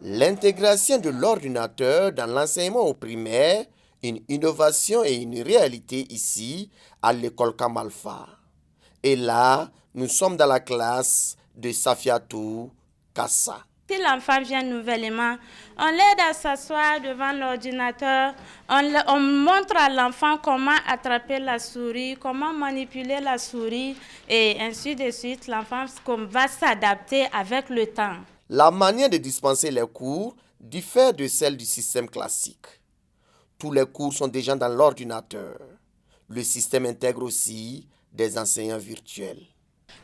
L'intégration de l'ordinateur dans l'enseignement au primaire, une innovation et une réalité ici à l'école Kamalfa. Et là, nous sommes dans la classe de Safiatou Kassa. Si l'enfant vient nouvellement, on l'aide à s'asseoir devant l'ordinateur, on montre à l'enfant comment attraper la souris, comment manipuler la souris, et ainsi de suite, l'enfant va s'adapter avec le temps. La manière de dispenser les cours diffère de celle du système classique. Tous les cours sont déjà dans l'ordinateur. Le système intègre aussi des enseignants virtuels.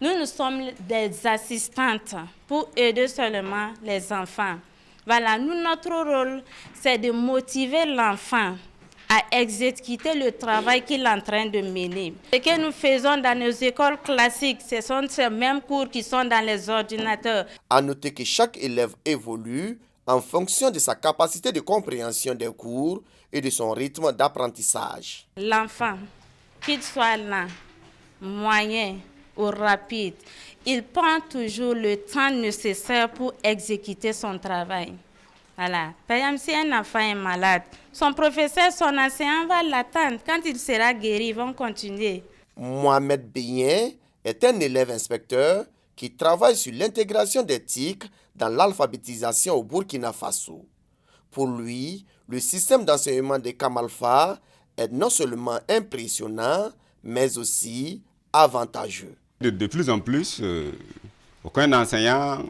Nous sommes des assistantes pour aider seulement les enfants. Voilà, notre rôle, c'est de motiver l'enfant à exécuter le travail qu'il est en train de mener. Ce que nous faisons dans nos écoles classiques, ce sont ces mêmes cours qui sont dans les ordinateurs. À noter que chaque élève évolue en fonction de sa capacité de compréhension des cours et de son rythme d'apprentissage. L'enfant, qu'il soit lent, moyen ou rapide, il prend toujours le temps nécessaire pour exécuter son travail. Voilà. Par exemple, si un enfant est malade, son professeur, son enseignant va l'attendre. Quand il sera guéri, ils vont continuer. Mohamed Beyen est un élève inspecteur qui travaille sur l'intégration des TIC dans l'alphabétisation au Burkina Faso. Pour lui, le système d'enseignement de Kamalfa est non seulement impressionnant, mais aussi avantageux. De plus en plus, aucun enseignant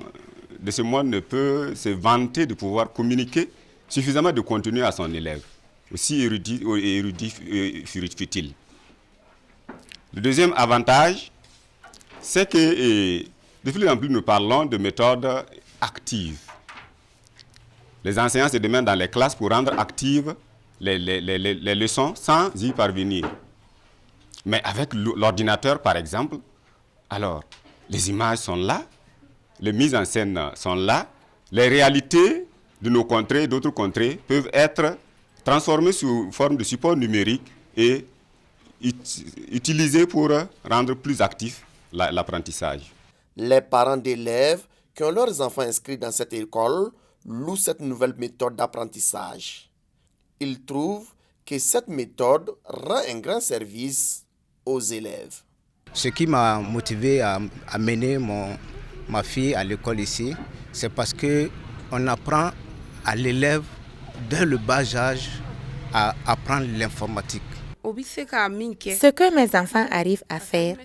de ce monde ne peut se vanter de pouvoir communiquer suffisamment de contenu à son élève, aussi érudit fut-il. Le deuxième avantage, c'est que de plus en plus nous parlons de méthodes actives. Les enseignants se démènent dans les classes pour rendre actives les leçons sans y parvenir. Mais avec l'ordinateur, par exemple, alors les images sont là, les mises en scène sont là, les réalités de nos contrées et d'autres contrées peuvent être transformées sous forme de support numérique et utilisées pour rendre plus actif l'apprentissage. Les parents d'élèves qui ont leurs enfants inscrits dans cette école louent cette nouvelle méthode d'apprentissage. Ils trouvent que cette méthode rend un grand service aux élèves. Ce qui m'a motivé à amener ma fille à l'école ici, c'est parce qu'on apprend à l'élève dès le bas âge à apprendre l'informatique. Ce que mes enfants arrivent à faire,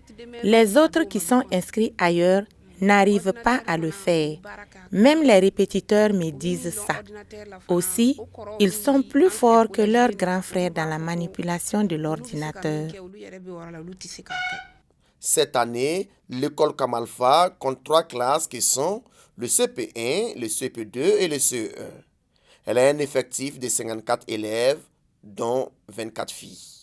les autres qui sont inscrits ailleurs n'arrivent pas à le faire. Même les répétiteurs me disent ça. Aussi, ils sont plus forts que leurs grands frères dans la manipulation de l'ordinateur. Cette année, l'école Kamalfa compte 3 classes qui sont le CP1, le CP2 et le CE1. Elle a un effectif de 54 élèves, dont 24 filles.